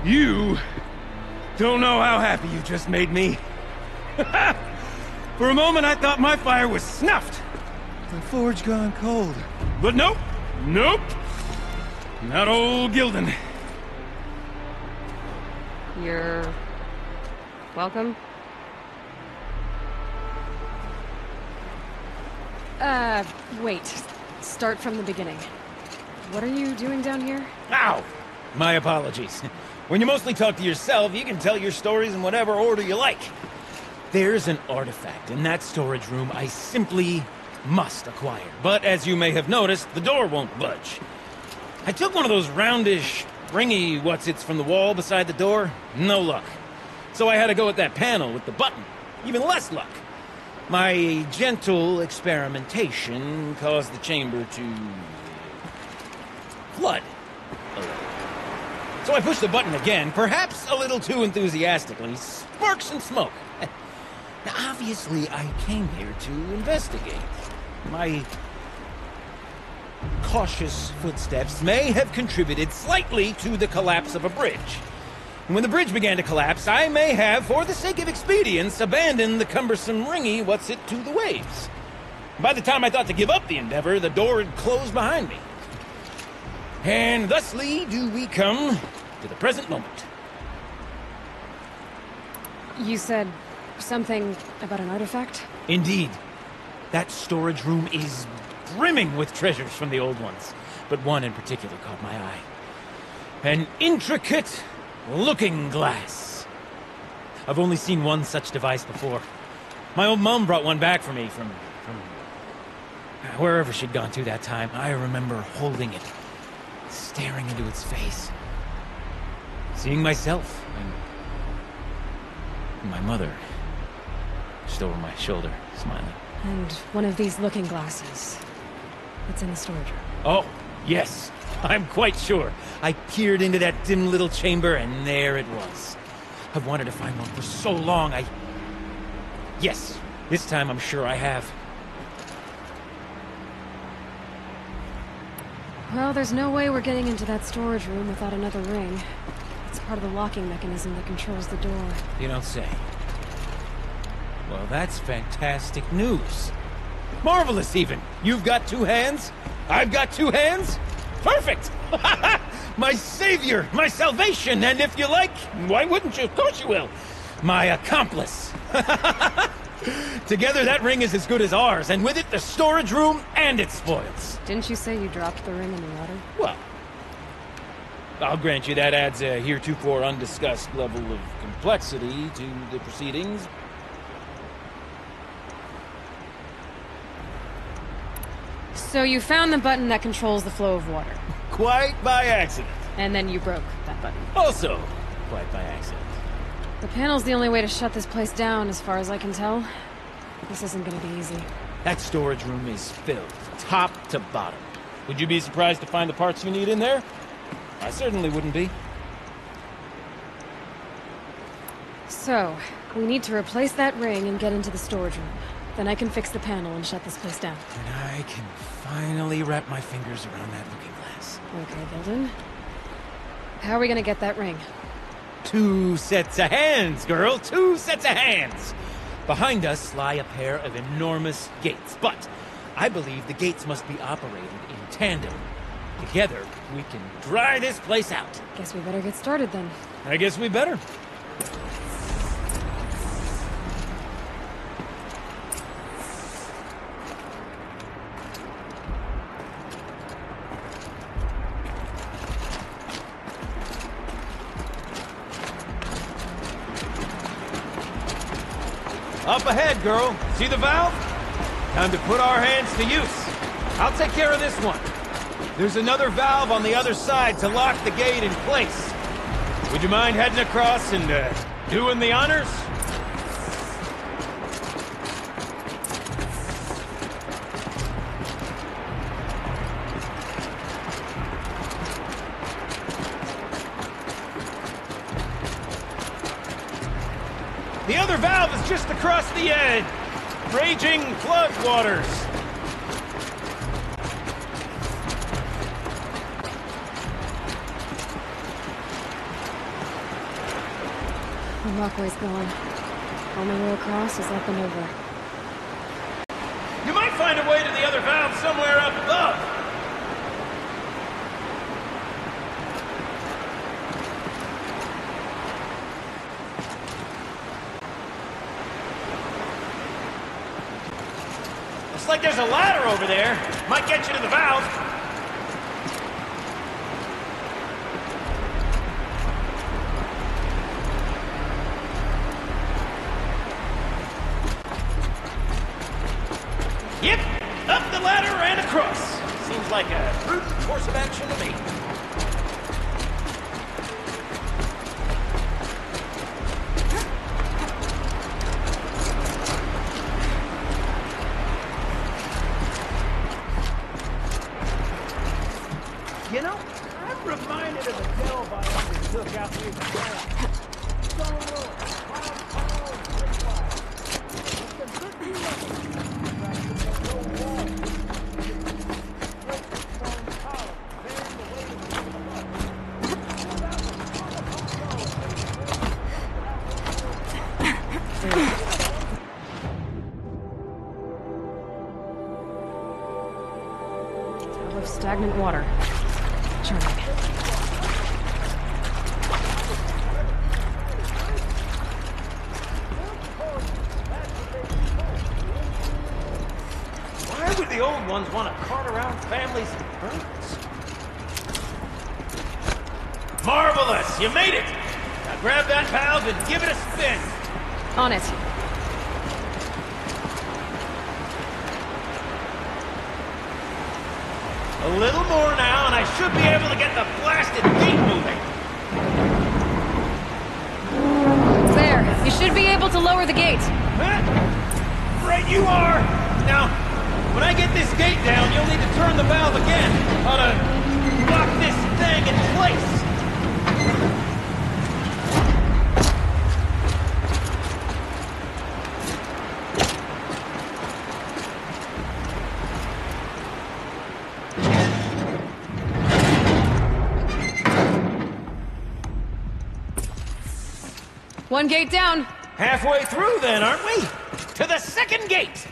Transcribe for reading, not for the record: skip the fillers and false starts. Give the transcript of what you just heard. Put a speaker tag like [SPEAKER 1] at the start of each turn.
[SPEAKER 1] You don't know how happy you just made me. For a moment, I thought my fire was snuffed.
[SPEAKER 2] The forge gone cold.
[SPEAKER 1] But nope. Nope. Not old Gildun.
[SPEAKER 3] You're... welcome? Wait. Start from the beginning. What are you doing down here?
[SPEAKER 4] Ow! My apologies. When you mostly talk to yourself, you can tell your stories in whatever order you like. There's an artifact in that storage room I simply must acquire. But as you may have noticed, the door won't budge. I took one of those roundish, ringy what's-its from the wall beside the door. No luck. So I had to go with that panel with the button. Even less luck. My gentle experimentation caused the chamber to... flood. So I pushed the button again, perhaps a little too enthusiastically. Sparks and smoke. Now, obviously, I came here to investigate. My cautious footsteps may have contributed slightly to the collapse of a bridge. And when the bridge began to collapse, I may have, for the sake of expedience, abandoned the cumbersome ringy what's-it to the waves. By the time I thought to give up the endeavor, the door had closed behind me. And thusly do we come to the present moment.
[SPEAKER 3] You said something about an artifact?
[SPEAKER 4] Indeed. That storage room is brimming with treasures from the old ones, but one in particular caught my eye. An intricate looking glass. I've only seen one such device before. My old mum brought one back for me from wherever she'd gone to that time. I remember holding it, staring into its face, seeing myself and my mother just over my shoulder, smiling.
[SPEAKER 3] And one of these looking glasses. It's in the storage room.
[SPEAKER 4] Oh, yes. I'm quite sure. I peered into that dim little chamber, and there it was. I've wanted to find one for so long, Yes, this time I'm sure I have.
[SPEAKER 3] Well, there's no way we're getting into that storage room without another ring. It's part of the locking mechanism that controls the door.
[SPEAKER 4] You don't say. Well, that's fantastic news. Marvelous, even. You've got two hands. I've got two hands. Perfect! My savior, my salvation, and if you like, why wouldn't you? Of course you will. My accomplice. Together, that ring is as good as ours, and with it, the storage room and its spoils.
[SPEAKER 3] Didn't you say you dropped the ring in the water?
[SPEAKER 4] Well, I'll grant you that adds a heretofore undiscussed level of complexity to the proceedings.
[SPEAKER 3] So you found the button that controls the flow of water.
[SPEAKER 4] Quite by accident.
[SPEAKER 3] And then you broke that button.
[SPEAKER 4] Also, quite by accident.
[SPEAKER 3] The panel's the only way to shut this place down, as far as I can tell. This isn't gonna be easy.
[SPEAKER 4] That storage room is filled, top to bottom. Would you be surprised to find the parts you need in there? I certainly wouldn't be.
[SPEAKER 3] So, we need to replace that ring and get into the storage room. Then I can fix the panel and shut this place down.
[SPEAKER 4] And I can finally wrap my fingers around that looking glass.
[SPEAKER 3] Okay, Gildun. How are we gonna get that ring?
[SPEAKER 4] 2 sets of hands, girl! 2 sets of hands! Behind us lie a pair of enormous gates, but I believe the gates must be operated in tandem. Together, we can dry this place out.
[SPEAKER 3] Guess we better get started then.
[SPEAKER 4] I guess we better. Up ahead, girl. See the valve? Time to put our hands to use. I'll take care of this one. There's another valve on the other side to lock the gate in place. Would you mind heading across and, doing the honors? The other valve is just across the edge. Raging flood waters.
[SPEAKER 3] The walkway's gone. Only way across is up and over.
[SPEAKER 4] You might find a way to the other valve somewhere up above. Looks like there's a ladder over there. Might get you to the valve. Yep, up the ladder and across. Seems like a prudent course of action to me. You know, I'm reminded of the delve I undertook out here in the ground.
[SPEAKER 3] Of stagnant water. Charming.
[SPEAKER 4] Why would the old ones want to cart around families and birds? Marvelous! You made it! Now grab that valve and give it a spin!
[SPEAKER 3] On it.
[SPEAKER 4] A little more now, and I should be able to get the blasted gate moving!
[SPEAKER 3] There. You should be able to lower the gate.
[SPEAKER 4] Huh? Right you are! Now, when I get this gate down, you'll need to turn the valve again. Ought to lock this thing in place.
[SPEAKER 3] One gate down.
[SPEAKER 4] Halfway through then, aren't we? To the second gate!